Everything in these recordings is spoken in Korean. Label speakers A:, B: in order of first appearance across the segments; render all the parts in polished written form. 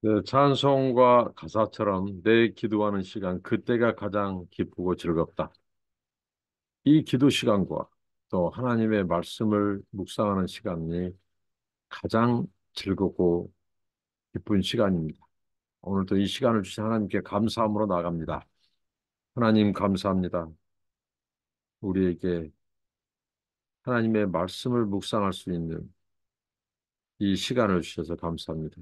A: 네, 찬송과 가사처럼 내 기도하는 시간, 그때가 가장 기쁘고 즐겁다. 이 기도 시간과 또 하나님의 말씀을 묵상하는 시간이 가장 즐겁고 기쁜 시간입니다. 오늘도 이 시간을 주신 하나님께 감사함으로 나갑니다. 하나님 감사합니다. 우리에게 하나님의 말씀을 묵상할 수 있는 이 시간을 주셔서 감사합니다.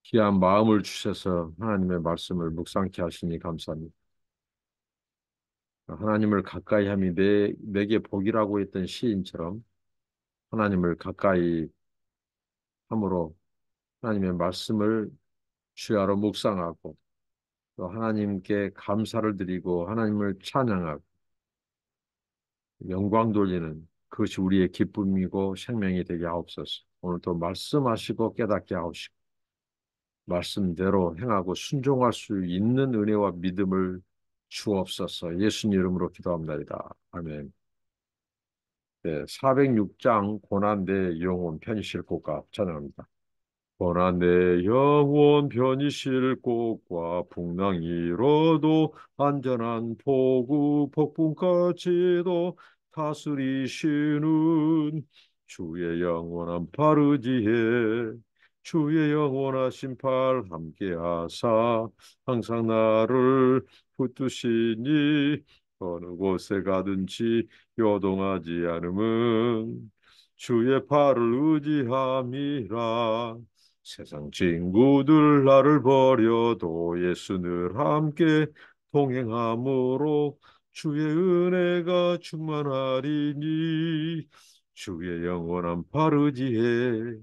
A: 귀한 마음을 주셔서 하나님의 말씀을 묵상케 하시니 감사합니다. 하나님을 가까이 함이 내게 복이라고 했던 시인처럼 하나님을 가까이 함으로 하나님의 말씀을 주야로 묵상하고 또 하나님께 감사를 드리고 하나님을 찬양하고 영광 돌리는 그것이 우리의 기쁨이고 생명이 되게 하옵소서. 오늘도 말씀하시고 깨닫게 하옵시고 말씀대로 행하고 순종할 수 있는 은혜와 믿음을 주옵소서. 예수님 이름으로 기도합니다. 아멘. 네, 406장 고난 내 영혼 편이실 곡과 찬양합니다. 고난 내 영혼 편이실 곳과 풍랑이로도 안전한 포구 폭풍까지도 다스리시는 주의 영원한 파르지에 주의 영원하신 팔 함께하사 항상 나를 붙드시니 어느 곳에 가든지 요동하지 않음은 주의 팔을 의지함이라. 세상 친구들 나를 버려도 예수 늘 함께 동행함으로 주의 은혜가 충만하리니 주의 영원한 팔 의지해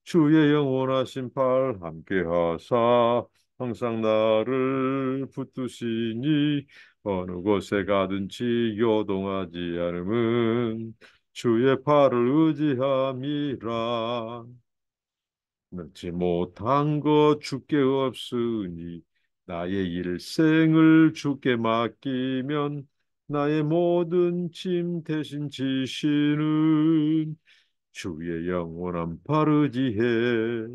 A: 주의 영원하신 팔 함께 하사 항상 나를 붙드시니 어느 곳에 가든지 요동하지 않음은 주의 팔을 의지함이라. 넣지 못한 것 주께 없으니 나의 일생을 주께 맡기면 나의 모든 짐 대신 지시는 주의 영원한 팔 의지해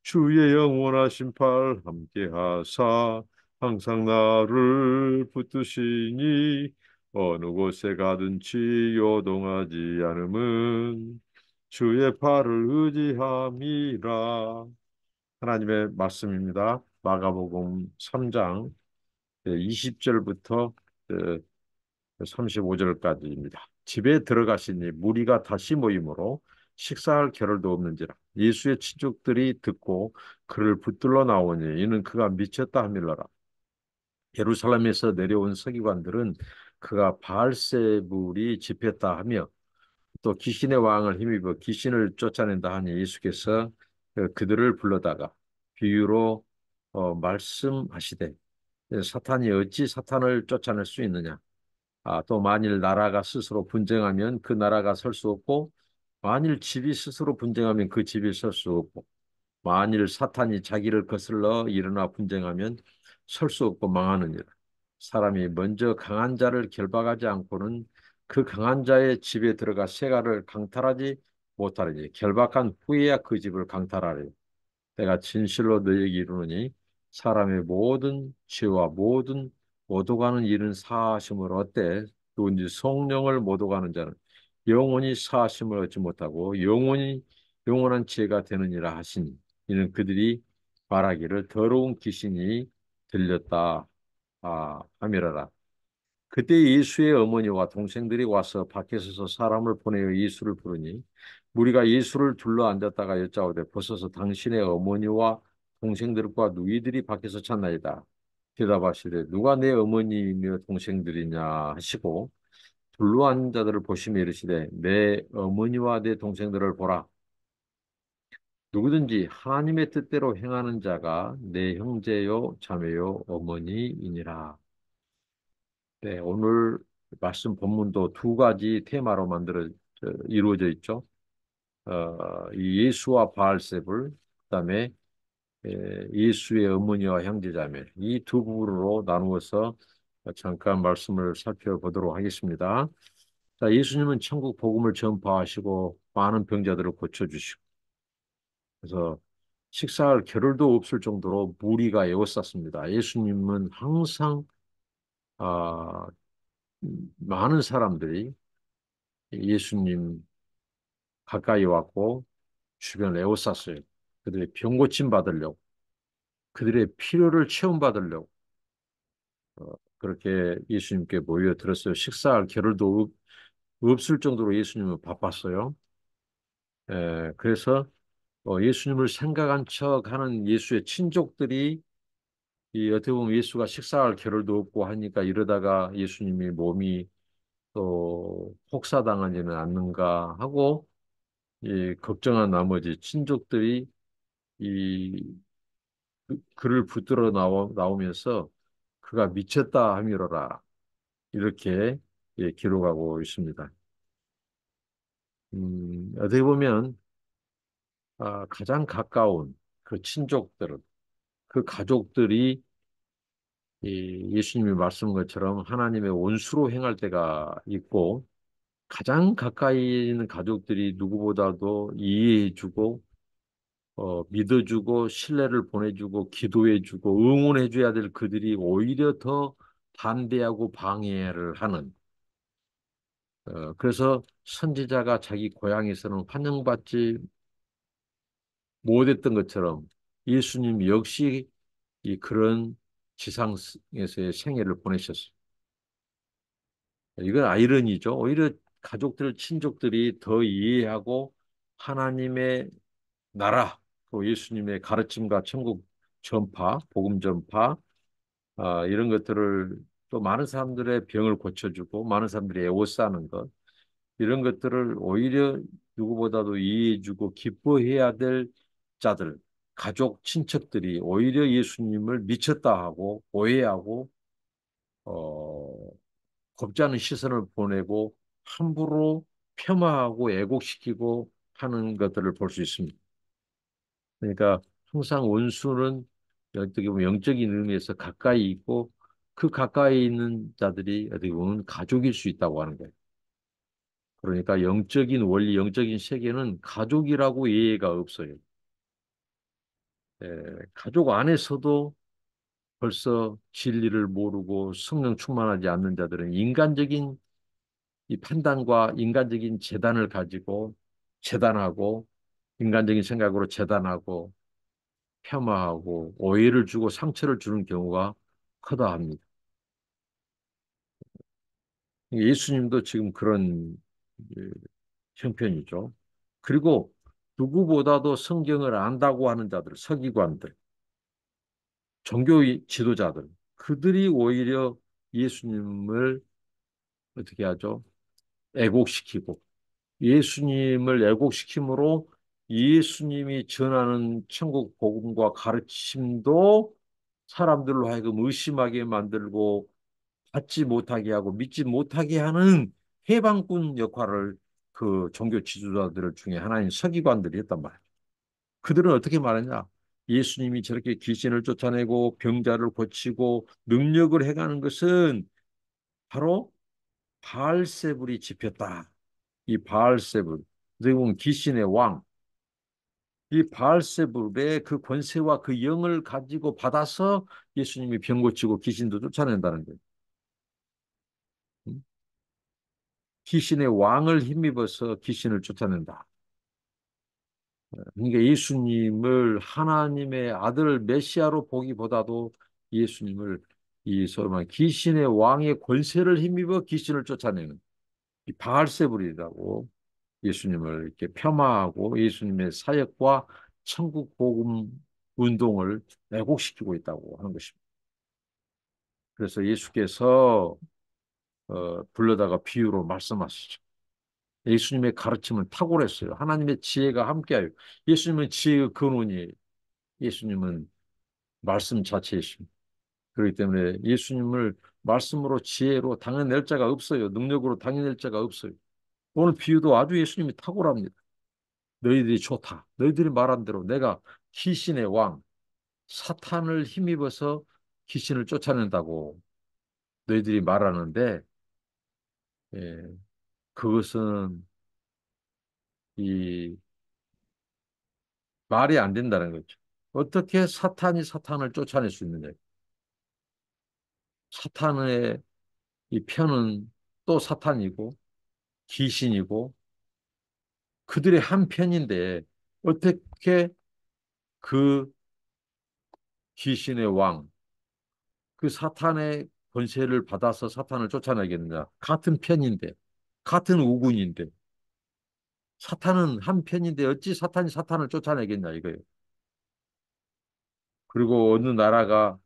A: 주의 영원하신 팔 함께 하사 항상 나를 붙드시니 어느 곳에 가든지 요동하지 않음은 주의 팔을 의지함이라. 하나님의 말씀입니다. 마가복음 3장 20절부터 35절까지입니다. 집에 들어가시니 무리가 다시 모이므로 식사할 겨를도 없는지라. 예수의 친족들이 듣고 그를 붙들러 나오니 이는 그가 미쳤다 하밀러라. 예루살렘에서 내려온 서기관들은 그가 바알세불이 집했다 하며 또 귀신의 왕을 힘입어 귀신을 쫓아낸다 하니 예수께서 그들을 불러다가 비유로 말씀하시되 사탄이 어찌 사탄을 쫓아낼 수 있느냐. 또 만일 나라가 스스로 분쟁하면 그 나라가 설 수 없고 만일 집이 스스로 분쟁하면 그 집이 설 수 없고 만일 사탄이 자기를 거슬러 일어나 분쟁하면 설 수 없고 망하느니라. 사람이 먼저 강한 자를 결박하지 않고는 그 강한 자의 집에 들어가 세가를 강탈하지 못하리니 결박한 후에야 그 집을 강탈하리. 내가 진실로 너희에게 이르노니 사람의 모든 죄와 모든 오도가는 일은 사하심을 얻되 누군지 성령을 못 오가는 자는 영원히 사하심을 얻지 못하고 영원히 영원한 죄가 되느니라 하시니 이는 그들이 말하기를 더러운 귀신이 들렸다 하미라라. 그때 예수의 어머니와 동생들이 와서 밖에 서서 사람을 보내어 예수를 부르니 무리가 예수를 둘러 앉았다가 여짜오되 벗어서 당신의 어머니와 동생들과 누이들이 밖에서 찾나이다. 대답하시되 누가 내 어머니이며 동생들이냐 하시고 둘러 앉은 자들을 보시며 이르시되 내 어머니와 내 동생들을 보라. 누구든지 하나님의 뜻대로 행하는 자가 내 형제요 자매요 어머니이니라. 네, 오늘 말씀 본문도 두 가지 테마로 이루어져 있죠. 이 예수와 바알세불, 그다음에 예수의 어머니와 형제자매 이 두 부분으로 나누어서 잠깐 말씀을 살펴보도록 하겠습니다. 자, 예수님은 천국 복음을 전파하시고 많은 병자들을 고쳐주시고 그래서 식사할 겨를도 없을 정도로 무리가 에워쌌습니다. 예수님은 항상 아, 많은 사람들이 예수님 가까이 왔고 주변을 에워쌌어요. 그들의 병 고침 받으려고, 그들의 필요를 체험받으려고 그렇게 예수님께 모여들었어요. 식사할 겨를도 없을 정도로 예수님은 바빴어요. 그래서 예수님을 생각한 척하는 예수의 친족들이 이 어떻게 보면 예수가 식사할 겨를도 없고 하니까 이러다가 예수님이 몸이 또 혹사당하지는 않는가 하고 이 걱정한 나머지 친족들이 이 그를 붙들어 나오면서 그가 미쳤다 하미로라 이렇게 기록하고 있습니다. 어떻게 보면 가장 가까운 그 친족들은 그 가족들이 이 예수님이 말씀한 것처럼 하나님의 원수로 행할 때가 있고 가장 가까이 있는 가족들이 누구보다도 이해해주고 믿어주고 신뢰를 보내주고 기도해주고 응원해줘야 될 그들이 오히려 더 반대하고 방해를 하는 그래서 선지자가 자기 고향에서는 환영받지 못했던 것처럼 예수님 역시 이 그런 지상에서의 생애를 보내셨어요. 이건 아이러니죠. 오히려 가족들, 친족들이 더 이해하고 하나님의 나라, 또 예수님의 가르침과 천국 전파, 복음 전파, 이런 것들을 또 많은 사람들의 병을 고쳐주고 많은 사람들이 애워싸는 것, 이런 것들을 오히려 누구보다도 이해해주고 기뻐해야 될 자들, 가족, 친척들이 오히려 예수님을 미쳤다 하고 오해하고 어, 겁지 않은 시선을 보내고 함부로 폄하하고 애곡시키고 하는 것들을 볼 수 있습니다. 그러니까 항상 원수는 어떻게 보면 영적인 의미에서 가까이 있고 그 가까이 있는 자들이 어떻게 보면 가족일 수 있다고 하는 거예요. 그러니까 영적인 원리, 영적인 세계는 가족이라고 예의가 없어요. 가족 안에서도 벌써 진리를 모르고 성령 충만하지 않는 자들은 인간적인 이 판단과 인간적인 재단을 가지고 재단하고 인간적인 생각으로 재단하고 폄하하고 오해를 주고 상처를 주는 경우가 크다 합니다. 예수님도 지금 그런 예, 형편이죠. 그리고 누구보다도 성경을 안다고 하는 자들, 서기관들, 종교 지도자들, 그들이 오히려 예수님을 어떻게 하죠? 애곡시키고 예수님을 애곡시킴으로 예수님이 전하는 천국 복음과 가르침도 사람들로 하여금 의심하게 만들고 받지 못하게 하고 믿지 못하게 하는 해방꾼 역할을 그 종교 지도자들 중에 하나인 서기관들이 했단 말이에요. 그들은 어떻게 말하냐? 예수님이 저렇게 귀신을 쫓아내고 병자를 고치고 능력을 행하는 것은 바로 바알세불이 지폈다. 이 바알세불, 어떻게 보면 귀신의 왕, 이 바알세불의 그 권세와 그 영을 가지고 받아서 예수님이 병 고치고 귀신도 쫓아낸다는 거예요. 음? 귀신의 왕을 힘입어서 귀신을 쫓아낸다. 그러니까 예수님을 하나님의 아들 메시아로 보기보다도 예수님을 이 소위 말하는 귀신의 왕의 권세를 힘입어 귀신을 쫓아내는 이 바알세불이라고 예수님을 이렇게 폄하하고 예수님의 사역과 천국 복음 운동을 왜곡시키고 있다고 하는 것입니다. 그래서 예수께서 불러다가 비유로 말씀하시죠. 예수님의 가르침은 탁월했어요. 하나님의 지혜가 함께하여. 예수님은 지혜의 근원이에요. 예수님은 말씀 자체이십니다. 그렇기 때문에 예수님을 말씀으로 지혜로 당해낼 자가 없어요. 능력으로 당해낼 자가 없어요. 오늘 비유도 아주 예수님이 탁월합니다. 너희들이 좋다. 너희들이 말한 대로 내가 귀신의 왕, 사탄을 힘입어서 귀신을 쫓아낸다고 너희들이 말하는데, 예, 그것은 이 말이 안 된다는 거죠. 어떻게 사탄이 사탄을 쫓아낼 수 있느냐? 사탄의 이 편은 또 사탄이고 귀신이고 그들의 한 편인데 어떻게 그 귀신의 왕, 그 사탄의 권세를 받아서 사탄을 쫓아내겠느냐? 같은 편인데, 같은 우군인데, 사탄은 한 편인데 어찌 사탄이 사탄을 쫓아내겠냐 이거예요. 그리고 어느 나라가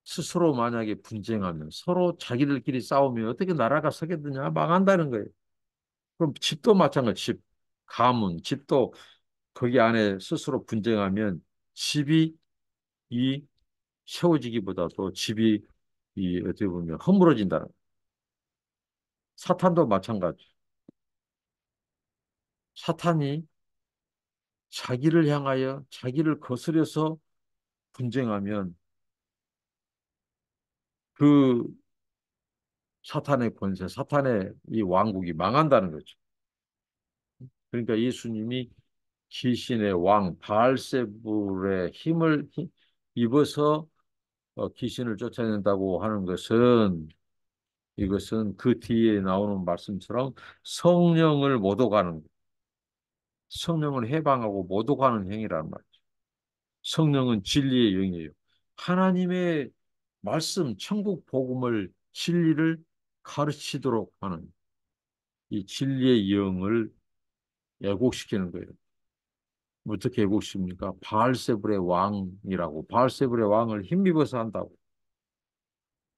A: 스스로 만약에 분쟁하면 서로 자기들끼리 싸우면 어떻게 나라가 서겠느냐? 망한다는 거예요. 그럼 집도 마찬가지, 집, 가문, 집도 거기 안에 스스로 분쟁하면 집이 이 세워지기보다도 집이 이 어떻게 보면 허물어진다는 거예요. 사탄도 마찬가지. 사탄이 자기를 향하여 자기를 거스려서 분쟁하면 그 사탄의 권세, 사탄의 이 왕국이 망한다는 거죠. 그러니까 예수님이 귀신의 왕 바알세불의 힘을 입어서 귀신을 쫓아낸다고 하는 것은 이것은 그 뒤에 나오는 말씀처럼 성령을 모독하는 성령을 해방하고 모독하는 행위란 말이에요. 성령은 진리의 영이에요. 하나님의 말씀, 천국 복음을 진리를 가르치도록 하는 이 진리의 영을 왜곡시키는 거예요. 어떻게 왜곡시킵니까? 바알세불의 왕이라고 바알세불의 왕을 힘입어서 한다고.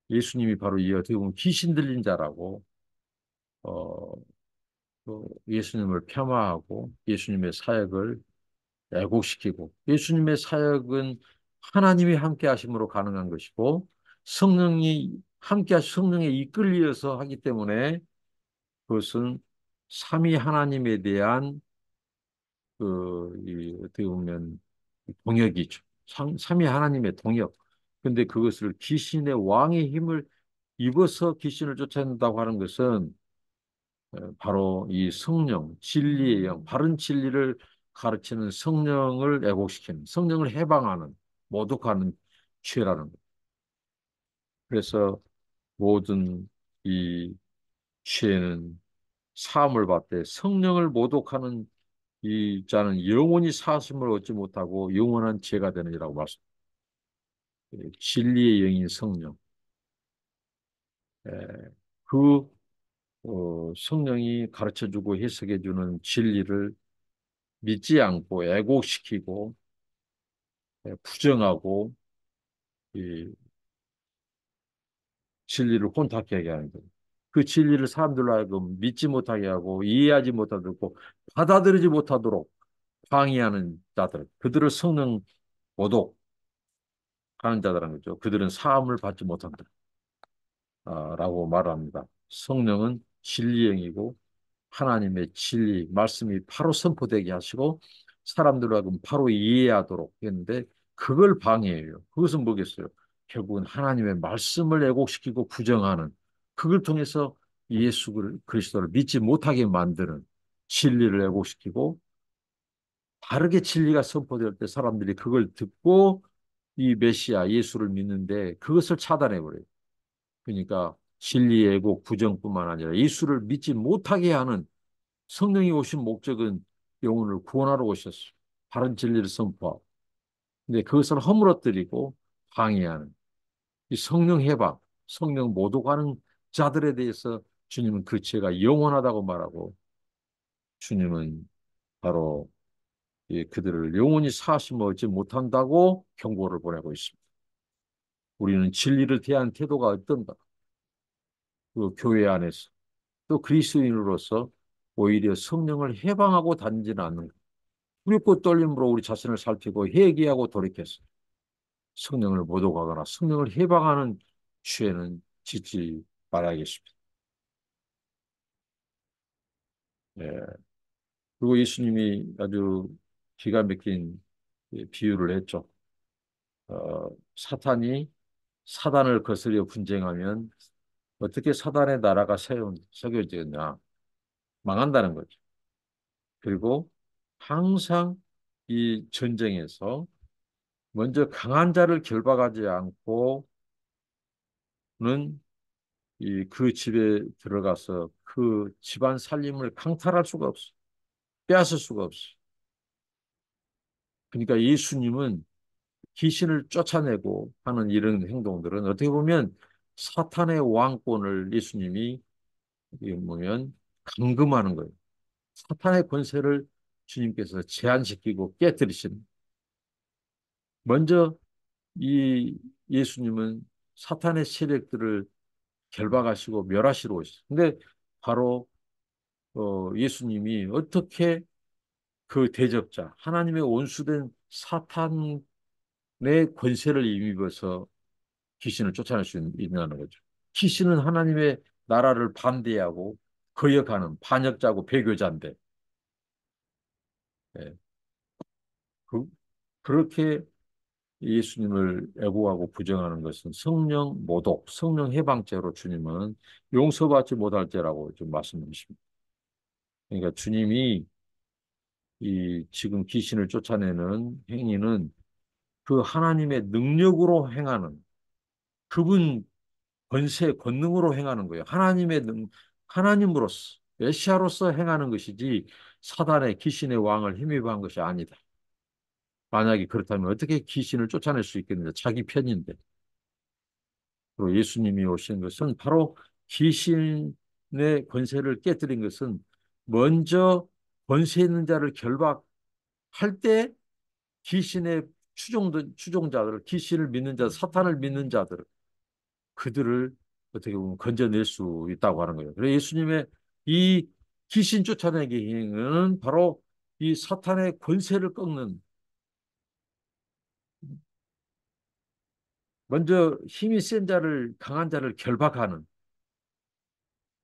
A: 예수님이 바로 이 어떻게 보면 귀신 들린 자라고 어, 예수님을 폄하하고 예수님의 사역을 왜곡시키고 예수님의 사역은 하나님이 함께 하심으로 가능한 것이고 성령이 함께 하시 성령에 이끌려서 하기 때문에 그것은 삼위 하나님에 대한 이 어떻게 보면 동역이죠. 삼위 하나님의 동역. 근데 그것을 귀신의 왕의 힘을 입어서 귀신을 쫓아낸다고 하는 것은 바로 이 성령, 진리의 영, 바른 진리를 가르치는 성령을 왜곡시키는, 성령을 해방하는, 모독하는 죄라는 것. 그래서 모든 이 죄는 사함을 받되 성령을 모독하는 이 자는 영원히 사함을 얻지 못하고 영원한 죄가 되느니라고 말씀. 진리의 영인 성령. 에, 그 성령이 가르쳐주고 해석해주는 진리를 믿지 않고 왜곡시키고 부정하고 이 진리를 혼탁하게 하는 거예요. 그 진리를 사람들로 하여금 믿지 못하게 하고 이해하지 못하도록 받아들이지 못하도록 방해하는 자들, 그들을 성령 모독하는 자들은 거죠. 그들은 사함을 받지 못한다. 라고 말합니다. 성령은 진리형이고 하나님의 진리, 말씀이 바로 선포되게 하시고 사람들로 하여금 바로 이해하도록 했는데 그걸 방해해요. 그것은 뭐겠어요? 결국은 하나님의 말씀을 왜곡시키고 부정하는 그걸 통해서 예수 그리스도를 믿지 못하게 만드는 진리를 왜곡시키고 바르게 진리가 선포될 때 사람들이 그걸 듣고 이 메시아 예수를 믿는데 그것을 차단해 버려요. 그러니까 진리 왜곡 부정뿐만 아니라 예수를 믿지 못하게 하는 성령이 오신 목적은 영혼을 구원하러 오셨어요. 바른 진리를 선포하고. 근데 그것을 허물어뜨리고 방해하는 이 성령 해방, 성령 모독하는 자들에 대해서 주님은 그 죄가 영원하다고 말하고 주님은 바로 그들을 영원히 사하심 얻지 못한다고 경고를 보내고 있습니다. 우리는 진리를 대한 태도가 어떤가? 그 교회 안에서 또 그리스도인으로서 오히려 성령을 해방하고 다니지는 않는 것. 두렵고 떨림으로 우리 자신을 살피고 회개하고 돌이켜서 성령을 모독하거나 성령을 해방하는 죄는 짓지 말아야겠습니다. 예. 그리고 예수님이 아주 기가 막힌 비유를 했죠. 사탄이 사단을 거스려 분쟁하면 어떻게 사단의 나라가 세워지느냐 망한다는 거죠. 그리고 항상 이 전쟁에서 먼저 강한 자를 결박하지 않고는 이 그 집에 들어가서 그 집안 살림을 강탈할 수가 없어. 빼앗을 수가 없어. 그러니까 예수님은 귀신을 쫓아내고 하는 이런 행동들은 어떻게 보면 사탄의 왕권을 예수님이 이게 뭐면 감금하는 거예요. 사탄의 권세를 주님께서 제한시키고 깨뜨리신. 먼저 이 예수님은 사탄의 세력들을 결박하시고 멸하시러 오셨어요. 근데 바로 예수님이 어떻게 그 대적자, 하나님의 원수된 사탄의 권세를 힘입어서 귀신을 쫓아낼 수 있냐는 거죠. 귀신은 하나님의 나라를 반대하고 거역하는 반역자고 배교자인데, 예. 그, 그렇게 예수님을 애고하고 부정하는 것은 성령 모독, 성령 해방죄로 주님은 용서받지 못할 죄라고 좀 말씀하십니다. 그러니까 주님이 이 지금 귀신을 쫓아내는 행위는 그 하나님의 능력으로 행하는 그분 권세, 권능으로 행하는 거예요. 하나님으로서, 메시아로서 행하는 것이지 사단의 귀신의 왕을 힘입어 한 것이 아니다. 만약에 그렇다면 어떻게 귀신을 쫓아낼 수 있겠느냐? 자기 편인데. 그리고 예수님이 오신 것은 바로 귀신의 권세를 깨뜨린 것은 먼저 권세 있는 자를 결박할 때 귀신의 추종자들, 귀신을 믿는 자, 사탄을 믿는 자들, 그들을 어떻게 보면 건져낼 수 있다고 하는 거예요. 그래서 예수님의 이 귀신 쫓아내기 행위는 바로 이 사탄의 권세를 꺾는, 먼저 힘이 센 자를, 강한 자를 결박하는,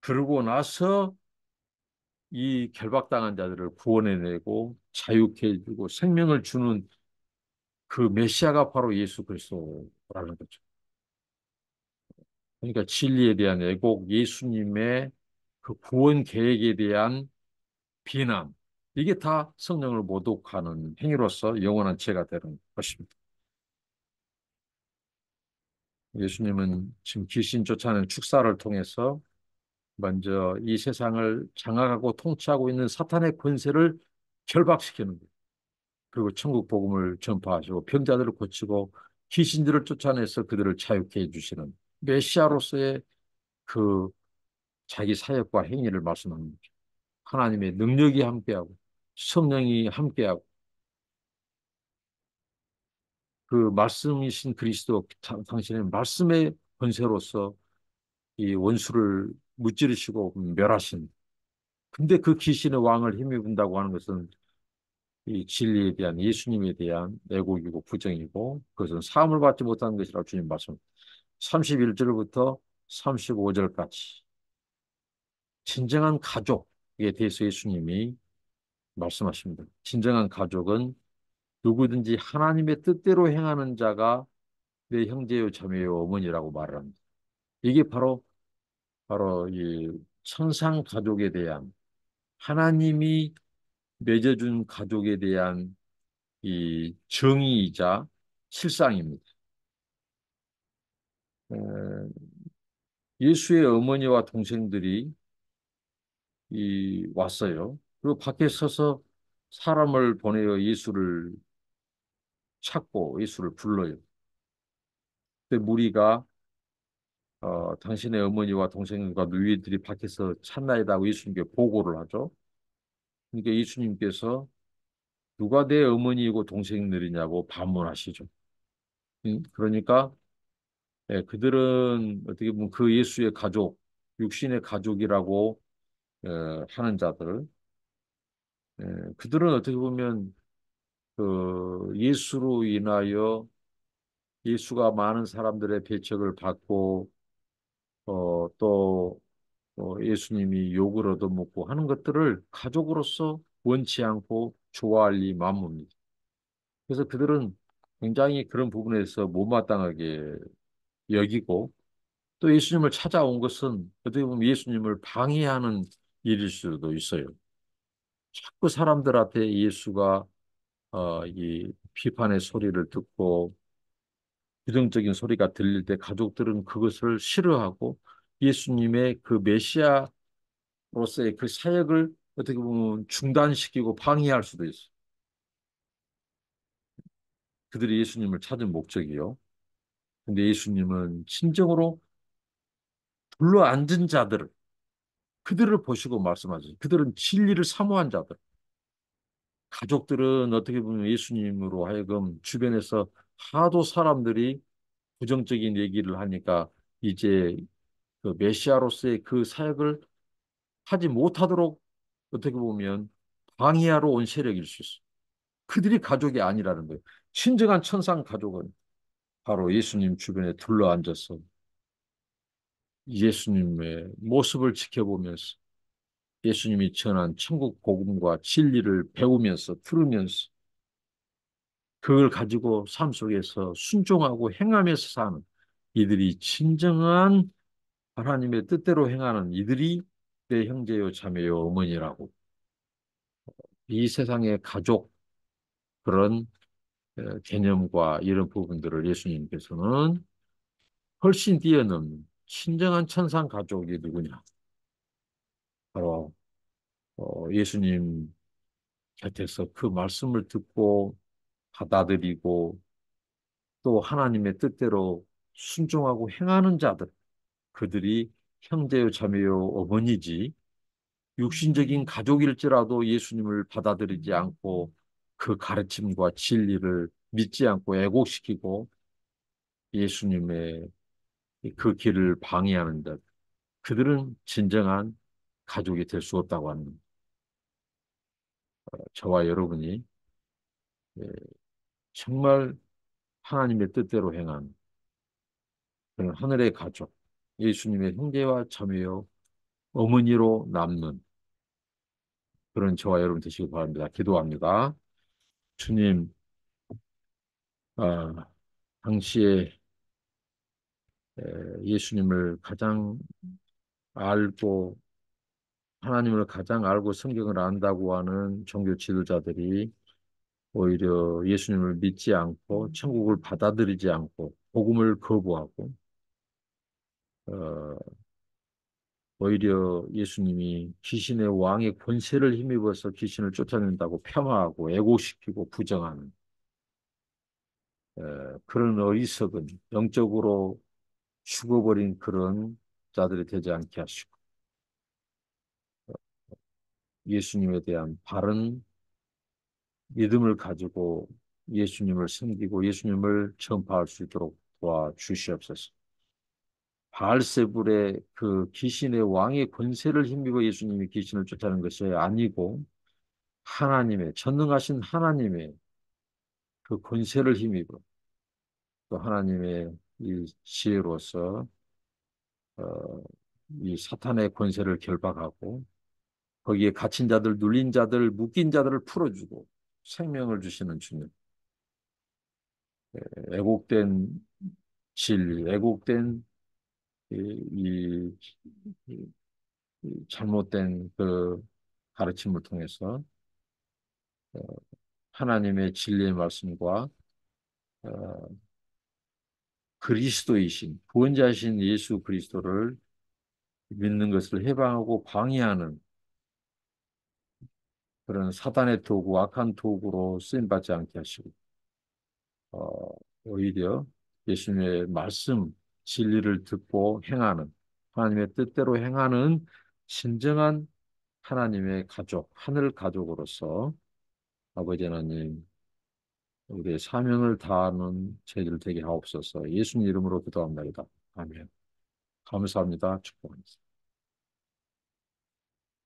A: 그러고 나서 이 결박당한 자들을 구원해내고 자유케 해주고 생명을 주는 그 메시아가 바로 예수 그리스도라는 거죠. 그러니까 진리에 대한 왜곡, 예수님의 그 구원 계획에 대한 비난, 이게 다 성령을 모독하는 행위로서 영원한 죄가 되는 것입니다. 예수님은 지금 귀신 쫓아내는 축사를 통해서 먼저 이 세상을 장악하고 통치하고 있는 사탄의 권세를 결박시키는 거예요. 그리고 천국 복음을 전파하시고 병자들을 고치고 귀신들을 쫓아내서 그들을 자유케 해주시는 메시아로서의 그 자기 사역과 행위를 말씀합니다. 하나님의 능력이 함께하고 성령이 함께하고 그 말씀이신 그리스도 당신의 말씀의 권세로서 이 원수를 무찌르시고 멸하신. 근데 그 귀신의 왕을 힘입은다고 하는 것은 이 진리에 대한 예수님에 대한 애곡이고 부정이고 그것은 사함을 받지 못하는 것이라고 주님 말씀. 31절부터 35절까지 진정한 가족에 대해서 예수님이 말씀하십니다. 진정한 가족은 누구든지 하나님의 뜻대로 행하는 자가 내 형제요 자매요 어머니라고 말합니다. 이게 바로 이 천상 가족에 대한 하나님이 맺어준 가족에 대한 이 정의이자 실상입니다. 에, 예수의 어머니와 동생들이 왔어요. 그리고 밖에 서서 사람을 보내어 예수를 찾고 예수를 불러요. 근데 무리가 당신의 어머니와 동생과 누이들이 밖에서 찾나이다 고 예수님께 보고를 하죠. 그러니까 예수님께서 누가 내 어머니이고 동생들이냐고 반문하시죠. 그러니까 그들은 어떻게 보면 그 예수의 가족, 육신의 가족이라고 하는 자들, 그들은 어떻게 보면 그 예수로 인하여 예수가 많은 사람들의 배척을 받고 또 예수님이 욕을 얻어먹고 하는 것들을 가족으로서 원치 않고 좋아할 리 만무입니다. 그래서 그들은 굉장히 그런 부분에서 못마땅하게 여기고 또 예수님을 찾아온 것은 어떻게 보면 예수님을 방해하는 일일 수도 있어요. 자꾸 사람들한테 예수가 이 비판의 소리를 듣고 부정적인 소리가 들릴 때 가족들은 그것을 싫어하고 예수님의 그 메시아로서의 그 사역을 어떻게 보면 중단시키고 방해할 수도 있어요. 그들이 예수님을 찾은 목적이요. 근데 예수님은 진정으로 둘러앉은 자들을 그들을 보시고 말씀하시죠. 그들은 진리를 사모한 자들. 가족들은 어떻게 보면 예수님으로 하여금 주변에서 하도 사람들이 부정적인 얘기를 하니까 이제 그 메시아로서의 그 사역을 하지 못하도록 어떻게 보면 방해하러 온 세력일 수 있어요. 그들이 가족이 아니라는 거예요. 진정한 천상 가족은 바로 예수님 주변에 둘러앉아서 예수님의 모습을 지켜보면서 예수님이 전한 천국 복음과 진리를 배우면서 들으면서 그걸 가지고 삶 속에서 순종하고 행하면서 사는 이들이 진정한 하나님의 뜻대로 행하는 이들이 내 형제요 자매요 어머니라고 이 세상의 가족 그런 개념과 이런 부분들을 예수님께서는 훨씬 뛰어넘는 진정한 천상 가족이 누구냐? 바로 예수님 곁에서 그 말씀을 듣고 받아들이고 또 하나님의 뜻대로 순종하고 행하는 자들, 그들이 형제요, 자매요, 어머니지, 육신적인 가족일지라도 예수님을 받아들이지 않고 그 가르침과 진리를 믿지 않고 애곡시키고 예수님의 그 길을 방해하는 자, 그들은 진정한 가족이 될 수 없다고 하는 저와 여러분이 예, 정말 하나님의 뜻대로 행한 그런 하늘의 가족, 예수님의 형제와 자매요, 어머니로 남는 그런 저와 여러분 되시기 바랍니다. 기도합니다. 주님, 아, 당시에 예수님을 가장 알고 하나님을 가장 알고 성경을 안다고 하는 종교 지도자들이 오히려 예수님을 믿지 않고 천국을 받아들이지 않고 복음을 거부하고 어, 오히려 예수님이 귀신의 왕의 권세를 힘입어서 귀신을 쫓아낸다고 폄하하고 애고시키고 부정하는 그런 어리석은 영적으로 죽어버린 그런 자들이 되지 않게 하시고 예수님에 대한 바른 믿음을 가지고 예수님을 섬기고 예수님을 전파할 수 있도록 도와주시옵소서. 바알세불의 그 귀신의 왕의 권세를 힘입어 예수님이 귀신을 쫓아낸 것이 아니고 하나님의 전능하신 하나님의 그 권세를 힘입어 또 하나님의 이 지혜로서 어, 이 사탄의 권세를 결박하고 거기에 갇힌 자들, 눌린 자들, 묶인 자들을 풀어주고 생명을 주시는 주님. 애곡된 진리, 애곡된 이, 이, 이 잘못된 그 가르침을 통해서 어, 하나님의 진리의 말씀과 어, 그리스도이신 구원자이신 예수 그리스도를 믿는 것을 해방하고 방해하는 그런 사단의 도구, 악한 도구로 쓰임받지 않게 하시고 어, 오히려 예수님의 말씀, 진리를 듣고 행하는 하나님의 뜻대로 행하는 진정한 하나님의 가족, 하늘 가족으로서 아버지 하나님 우리의 사명을 다하는 저희들 되게 하옵소서. 예수님 이름으로 기도합니다. 아멘. 감사합니다. 축복합니다.